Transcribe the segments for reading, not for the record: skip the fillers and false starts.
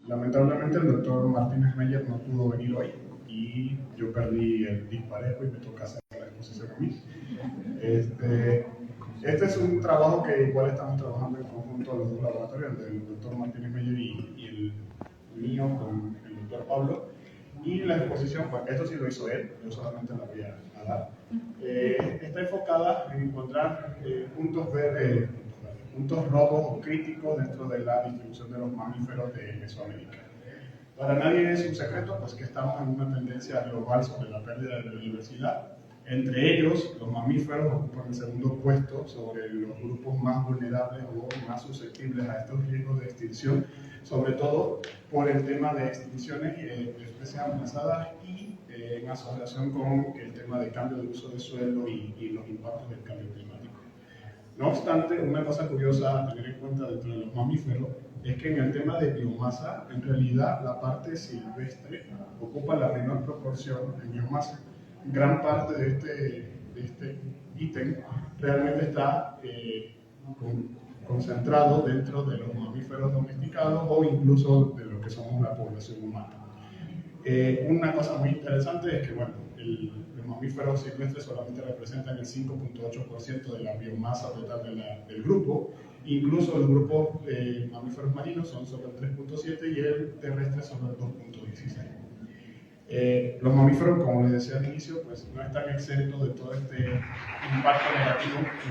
Lamentablemente el doctor Martínez Meyer no pudo venir hoy y yo perdí el disparejo y me toca hacer la exposición a mí. Este es un trabajo que igual estamos trabajando en conjunto a los dos laboratorios, el del doctor Martínez Meyer y el mío con el doctor Pablo. Y la exposición, pues esto sí lo hizo él, yo solamente la voy a dar. Está enfocada en encontrar puntos rojos o críticos dentro de la distribución de los mamíferos de Mesoamérica. Para nadie es un secreto pues, que estamos en una tendencia global sobre la pérdida de la biodiversidad. Entre ellos, los mamíferos ocupan el segundo puesto sobre los grupos más vulnerables o más susceptibles a estos riesgos de extinción, sobre todo por el tema de extinciones de especies amenazadas y en asociación con el tema de cambio de uso de suelo y los impactos del cambio climático. No obstante, una cosa curiosa a tener en cuenta dentro de los mamíferos es que en el tema de biomasa, en realidad la parte silvestre ocupa la menor proporción de biomasa. Gran parte de este ítem realmente está concentrado dentro de los mamíferos domesticados o incluso de lo que somos la población humana. Una cosa muy interesante es que, bueno, los mamíferos silvestres solamente representan el 5.8% de la biomasa total del grupo. Incluso el grupo de mamíferos marinos son sobre el 3.7 y el terrestre sobre el 2.16. Los mamíferos, como les decía al inicio, pues no están exentos de todo este impacto negativo que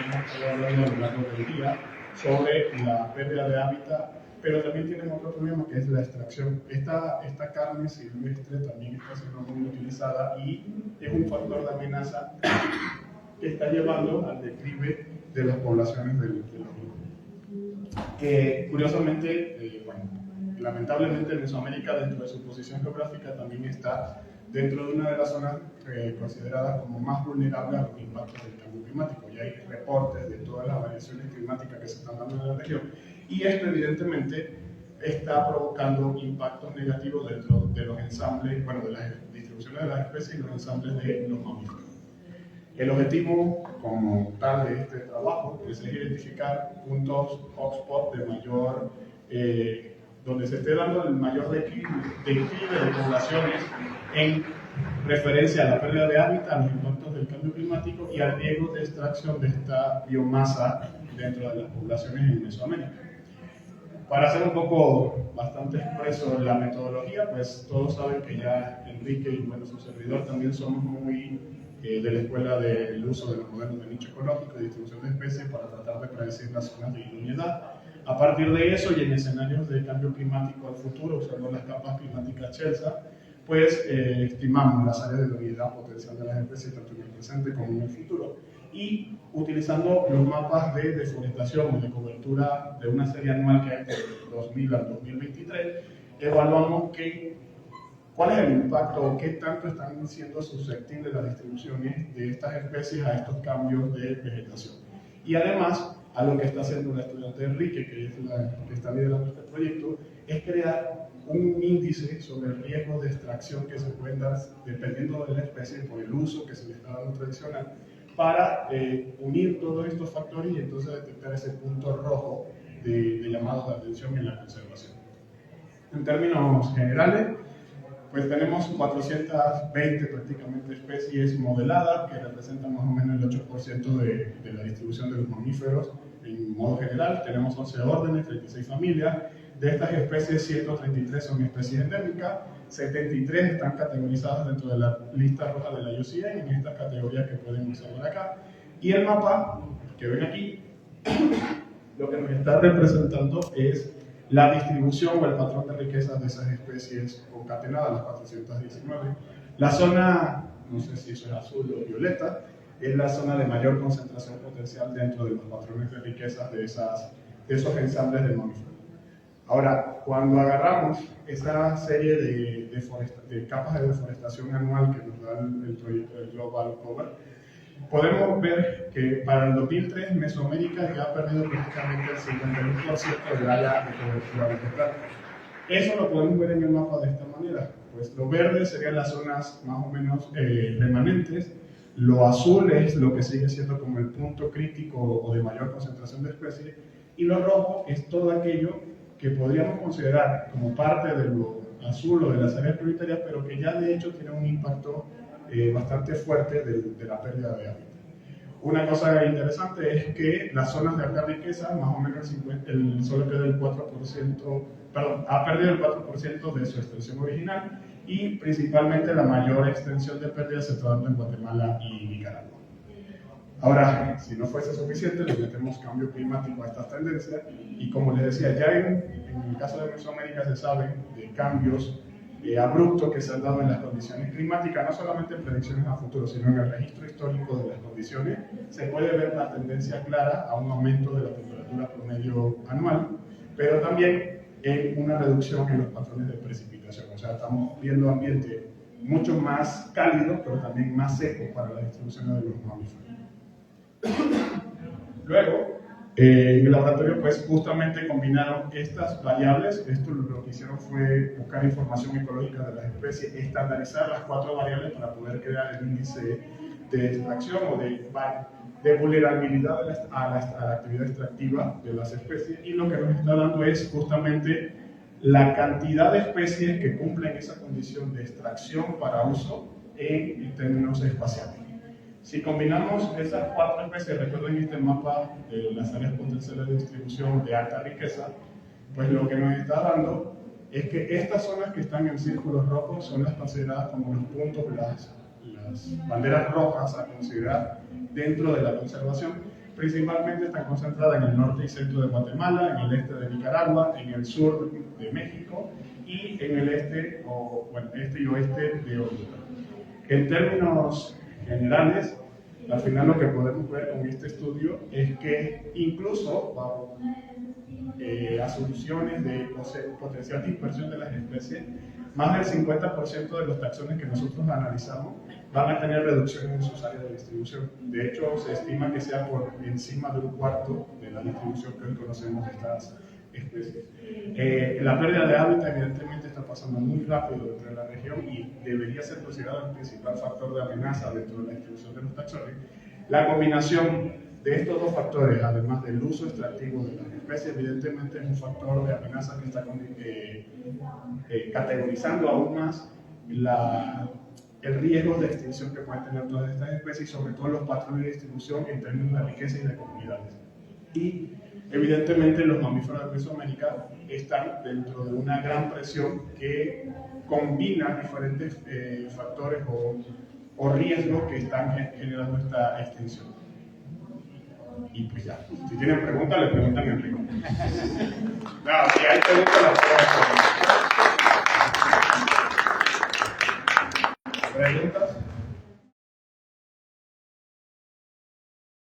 hemos estado hablando a lo largo del día sobre la pérdida de hábitat, pero también tienen otro problema que es la extracción. Esta carne silvestre también está siendo muy utilizada y es un factor de amenaza que está llevando al declive de las poblaciones de los grupos. Que curiosamente, lamentablemente Mesoamérica dentro de su posición geográfica también está dentro de una de las zonas consideradas como más vulnerables a los impactos del cambio climático. Y hay reportes de todas las variaciones climáticas que se están dando en la región. Y esto evidentemente está provocando impactos negativos dentro de los ensambles, de las distribuciones de las especies y los ensambles de los mamíferos. El objetivo como tal de este trabajo es identificar puntos hotspot de mayor, donde se esté dando el mayor declive de poblaciones en referencia a la pérdida de hábitat, a los impactos del cambio climático y al riesgo de extracción de esta biomasa dentro de las poblaciones en Mesoamérica. Para hacer un poco bastante expreso la metodología, pues todos saben que ya Enrique y su servidor también somos muy de la escuela del uso de los modelos de nicho ecológico y distribución de especies para tratar de predecir las zonas de idoneidad. A partir de eso y en escenarios de cambio climático al futuro, usando las capas climáticas Chelsea, pues estimamos las áreas de idoneidad potencial de las especies tanto en el presente como en el futuro. Y utilizando los mapas de deforestación o de cobertura de una serie anual que hay de 2000 al 2023, evaluamos cuál es el impacto o qué tanto están siendo susceptibles las distribuciones de estas especies a estos cambios de vegetación. Y además, a lo que está haciendo la estudiante Enrique, que es la que está liderando este proyecto, es crear un índice sobre el riesgo de extracción que se pueden dar dependiendo de la especie por el uso que se le está dando tradicional, para unir todos estos factores y entonces detectar ese punto rojo de llamado de atención en la conservación. En términos generales, pues tenemos 420 prácticamente especies modeladas que representan más o menos el 8% de la distribución de los mamíferos en modo general. Tenemos 11 órdenes, 36 familias. De estas especies, 133 son especies endémicas, 73 están categorizadas dentro de la lista roja de la IUCN en estas categorías que pueden observar acá. Y el mapa que ven aquí, lo que nos está representando es la distribución o el patrón de riqueza de esas especies concatenadas, las 419. La zona, no sé si eso es azul o violeta, es la zona de mayor concentración potencial dentro de los patrones de riqueza de esos ensambles de mamíferos. Ahora, cuando agarramos esa serie de capas de deforestación anual que nos da el proyecto del Global Cover, podemos ver que para el 2003 Mesoamérica ya ha perdido prácticamente el 51% del área de cobertura vegetal. Eso lo podemos ver en el mapa de esta manera. Pues lo verde serían las zonas más o menos remanentes, lo azul es lo que sigue siendo como el punto crítico o de mayor concentración de especies, y lo rojo es todo aquello que podríamos considerar como parte de lo azul o de las áreas prioritarias, pero que ya de hecho tiene un impacto bastante fuerte de la pérdida de hábitat. Una cosa interesante es que las zonas de alta riqueza, más o menos solo queda el 4%, perdón, ha perdido el 4% de su extensión original, y principalmente la mayor extensión de pérdida se está dando en Guatemala y Nicaragua. Ahora, si no fuese suficiente, le metemos cambio climático a estas tendencias, y como les decía, ya en el caso de Mesoamérica se sabe de cambios abruptos que se han dado en las condiciones climáticas, no solamente en predicciones a futuro, sino en el registro histórico de las condiciones. Se puede ver la tendencia clara a un aumento de la temperatura promedio anual, pero también en una reducción en los patrones de precipitación. O sea, estamos viendo ambiente mucho más cálido, pero también más seco para la distribución de los mamíferos. Luego, en el laboratorio, pues justamente combinaron estas variables. Esto lo que hicieron fue buscar información ecológica de las especies, estandarizar las 4 variables para poder crear el índice de extracción o de vulnerabilidad a la actividad extractiva de las especies, y lo que nos está dando es justamente la cantidad de especies que cumplen esa condición de extracción para uso en términos espaciales. Si combinamos esas 4 especies, recuerden este mapa de las áreas potenciales de distribución de alta riqueza, pues lo que nos está dando es que estas zonas que están en círculos rojos son las consideradas como los puntos, las banderas rojas a considerar dentro de la conservación. Principalmente están concentradas en el norte y centro de Guatemala, en el este de Nicaragua, en el sur de México y en el este y oeste de Honduras. En términos generales, al final lo que podemos ver con este estudio es que incluso bajo asunciones de potencial dispersión de las especies, más del 50% de los taxones que nosotros analizamos van a tener reducciones en sus áreas de distribución. De hecho, se estima que sea por encima de 1/4 de la distribución que hoy conocemos de estas especies. La pérdida de hábitat evidentemente está pasando muy rápido dentro de la región y debería ser considerado el principal factor de amenaza dentro de la distribución de los taxones. La combinación de estos 2 factores, además del uso extractivo de las especies, evidentemente es un factor de amenaza que está categorizando aún más el riesgo de extinción que pueden tener todas estas especies, y sobre todo los patrones de distribución en términos de riqueza y de comunidades. Y evidentemente los mamíferos de Mesoamérica están dentro de una gran presión que combina diferentes factores o riesgos que están generando esta extinción. Y pues ya, si tienen preguntas, le preguntan a Enrico. No, si hay preguntas, las puedo responder.